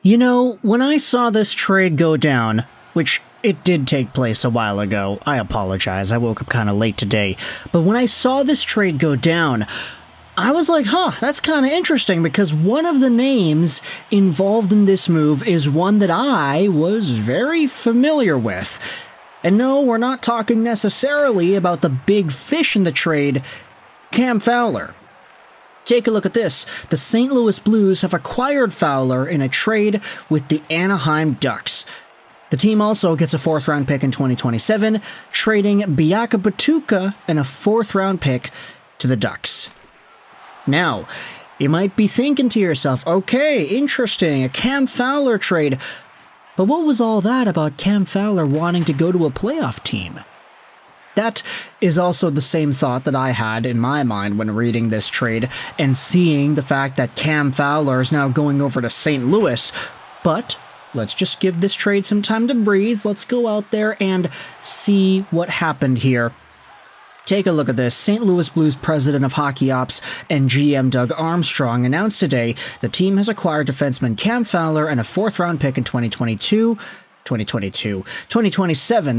You know, when I saw this trade go down, which it did take place a while ago, I apologize, I woke up kind of late today, but when I saw this trade go down, I was like, that's kind of interesting, because one of the names involved in this move is one that I was very familiar with. And no, we're not talking necessarily about the big fish in the trade, Cam Fowler. Take a look at this. The St. Louis Blues have acquired Fowler in a trade with the Anaheim Ducks. The team also gets a 4th-round pick in 2027, trading Biakabutuka and a 4th-round pick to the Ducks. Now, you might be thinking to yourself, okay, interesting, a Cam Fowler trade, but what was all that about Cam Fowler wanting to go to a playoff team? That is also the same thought that I had in my mind when reading this trade and seeing the fact that Cam Fowler is now going over to St. Louis. But let's just give this trade some time to breathe. Let's go out there and see what happened here. Take a look at this. St. Louis Blues president of hockey ops and GM Doug Armstrong announced today the team has acquired defenseman Cam Fowler and a 4th-round pick in 2027.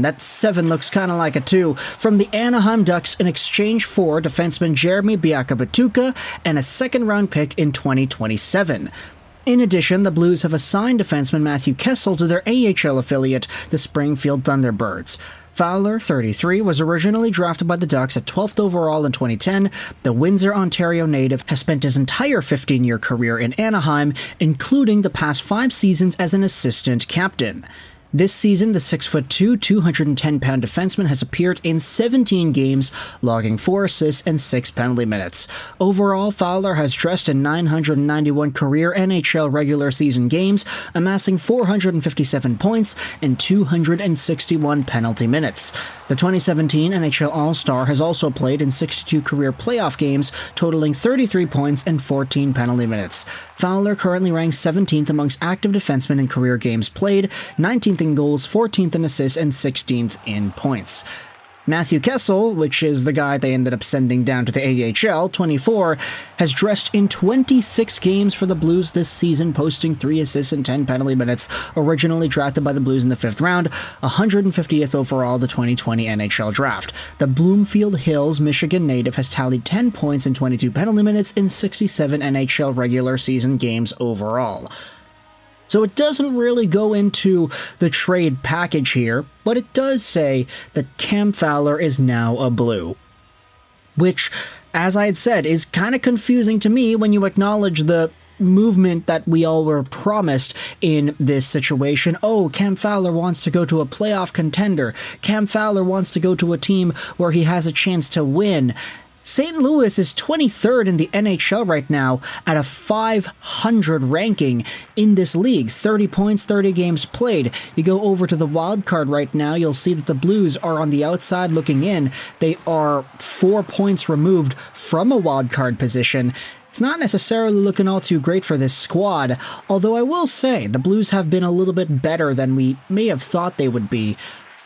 That 7 looks kind of like a 2. From the Anaheim Ducks in exchange for defenseman Jeremie Biakabutuka and a 2nd-round pick in 2027. In addition, the Blues have assigned defenseman Matthew Kessel to their AHL affiliate, the Springfield Thunderbirds. Fowler, 33, was originally drafted by the Ducks at 12th overall in 2010. The Windsor, Ontario native has spent his entire 15-year career in Anaheim, including the past 5 seasons as an assistant captain. This season, the 6'2", 210-pound defenseman has appeared in 17 games, logging 4 assists and 6 penalty minutes. Overall, Fowler has dressed in 991 career NHL regular season games, amassing 457 points and 261 penalty minutes. The 2017 NHL All-Star has also played in 62 career playoff games, totaling 33 points and 14 penalty minutes. Fowler currently ranks 17th amongst active defensemen in career games played, 19th in goals, 14th in assists, and 16th in points. Matthew Kessel, which is the guy they ended up sending down to the AHL, 24, has dressed in 26 games for the Blues this season, posting 3 assists and 10 penalty minutes, originally drafted by the Blues in the 5th round, 150th overall the 2020 NHL Draft. The Bloomfield Hills, Michigan native has tallied 10 points and 22 penalty minutes in 67 NHL regular season games overall. So it doesn't really go into the trade package here, but it does say that Cam Fowler is now a Blue. Which, as I had said, is kind of confusing to me when you acknowledge the movement that we all were promised in this situation. Oh, Cam Fowler wants to go to a playoff contender. Cam Fowler wants to go to a team where he has a chance to win. St. Louis is 23rd in the NHL right now at a 500 ranking in this league. 30 points, 30 games played. You go over to the wild card right now, you'll see that the Blues are on the outside looking in. They are 4 points removed from a wild card position. It's not necessarily looking all too great for this squad, although I will say the Blues have been a little bit better than we may have thought they would be.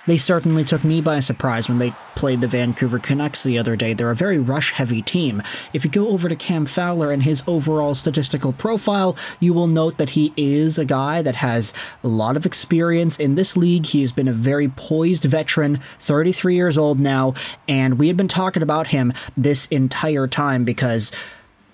They certainly took me by surprise when they played the Vancouver Canucks the other day. They're a very rush-heavy team. If you go over to Cam Fowler and his overall statistical profile, you will note that he is a guy that has a lot of experience in this league. He's been a very poised veteran, 33 years old now, and we had been talking about him this entire time because,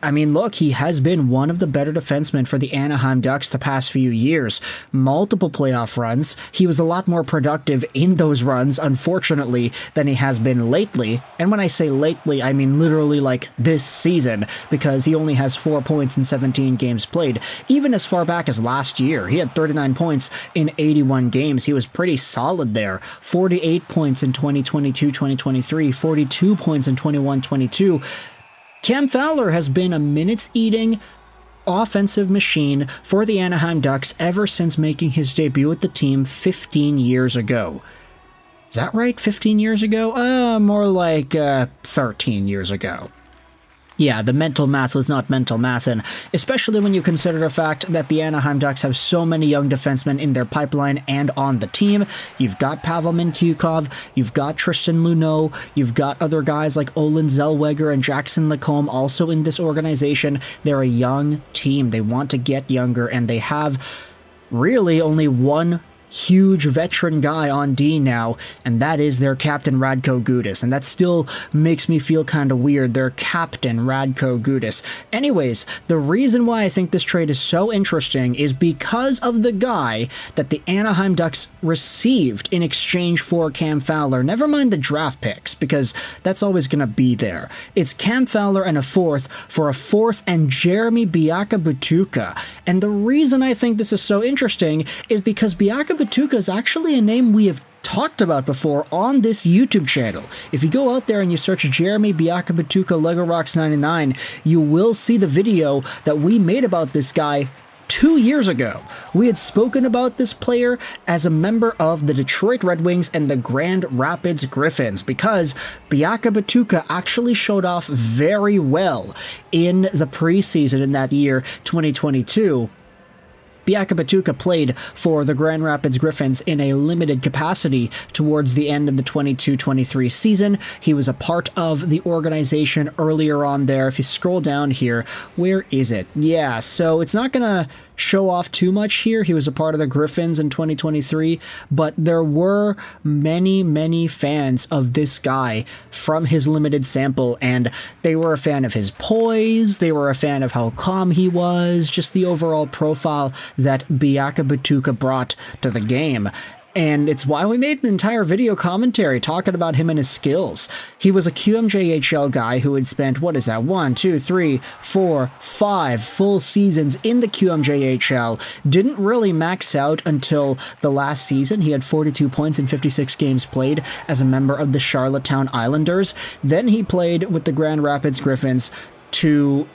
I mean, look, he has been one of the better defensemen for the Anaheim Ducks the past few years. Multiple playoff runs. He was a lot more productive in those runs, unfortunately, than he has been lately. And when I say lately, I mean literally like this season, because he only has 4 points in 17 games played. Even as far back as last year, he had 39 points in 81 games. He was pretty solid there. 48 points in 2022-2023, 42 points in 21-22. Cam Fowler has been a minutes-eating offensive machine for the Anaheim Ducks ever since making his debut with the team 15 years ago. Is that right? 15 years ago? More like 13 years ago. Yeah, the mental math was not mental math, and especially when you consider the fact that the Anaheim Ducks have so many young defensemen in their pipeline and on the team. You've got Pavel Mintyukov, you've got Tristan Luneau, you've got other guys like Olin Zellweger and Jackson Lacombe also in this organization. They're a young team. They want to get younger, and they have really only one huge veteran guy on D now, and that is their captain Radko Gudas, and that still makes me feel kind of weird, their captain Radko Gudas. Anyways, the reason why I think this trade is so interesting is because of the guy that the Anaheim Ducks received in exchange for Cam Fowler. Never mind the draft picks, because that's always going to be there. It's Cam Fowler and a fourth for a fourth and Jeremie Biakabutuka. And the reason I think this is so interesting is because Biakabutuka is actually a name we have talked about before on this YouTube channel. If you go out there and you search Jeremie Biakabutuka Lego Rocks 99, you will see the video that we made about this guy 2 years ago. We had spoken about this player as a member of the Detroit Red Wings and the Grand Rapids Griffins, because Biakabutuka actually showed off very well in the preseason in that year, 2022. Biakabutuka played for the Grand Rapids Griffins in a limited capacity towards the end of the 22-23 season. He was a part of the organization earlier on there. If you scroll down here, where is it? Yeah, so it's not going to show off too much here. He was a part of the Griffins in 2023, but there were many fans of this guy from his limited sample, and they were a fan of his poise, they were a fan of how calm he was, just the overall profile that Biakabutuka brought to the game. And it's why we made an entire video commentary talking about him and his skills. He was a QMJHL guy who had spent, 1, 2, 3, 4, 5 full seasons in the QMJHL. Didn't really max out until the last season. He had 42 points in 56 games played as a member of the Charlottetown Islanders. Then he played with the Grand Rapids Griffins to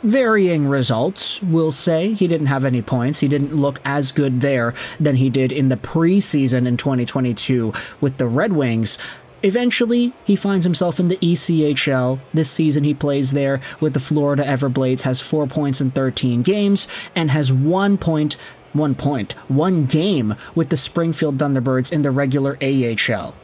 varying results, we'll say. He didn't have any points. He didn't look as good there than he did in the preseason in 2022 with the Red Wings. Eventually, he finds himself in the ECHL. This season, he plays there with the Florida Everblades, has 4 points in 13 games, and has 1 game with the Springfield Thunderbirds in the regular AHL.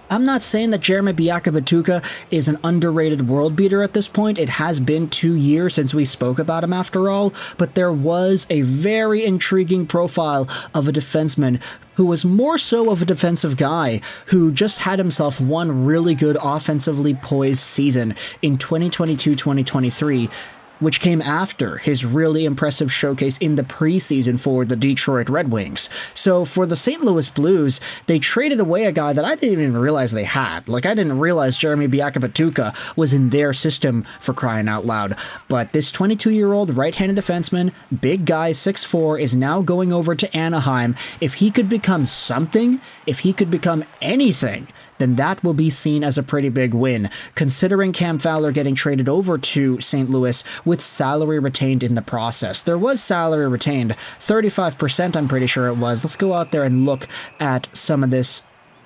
I'm not saying that Jeremie Biakabutuka is an underrated world beater at this point. It has been 2 years since we spoke about him after all, but there was a very intriguing profile of a defenseman who was more so of a defensive guy who just had himself one really good offensively poised season in 2022-2023, which came after his really impressive showcase in the preseason for the Detroit Red Wings. So for the St. Louis Blues, they traded away a guy that I didn't even realize they had. Like, I didn't realize Jeremie Biakabutuka was in their system, for crying out loud. But this 22-year-old right-handed defenseman, big guy, 6'4", is now going over to Anaheim. If he could become something, if he could become anything, then that will be seen as a pretty big win, considering Cam Fowler getting traded over to St. Louis with salary retained in the process. There was salary retained, 35% I'm pretty sure it was. Let's go out there and look at some of this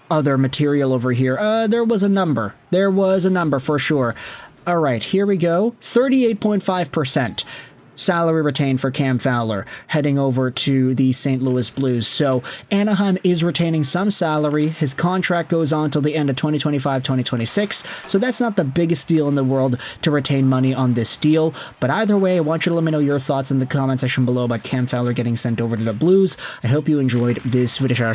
other material over here. There was a number. There was a number for sure. All right, here we go. 38.5%. Salary retained for Cam Fowler heading over to the St. Louis Blues. So Anaheim is retaining some salary. His contract goes on till the end of 2025-2026. So that's not the biggest deal in the world to retain money on this deal. But either way, I want you to let me know your thoughts in the comment section below about Cam Fowler getting sent over to the Blues. I hope you enjoyed this video.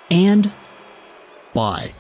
And bye.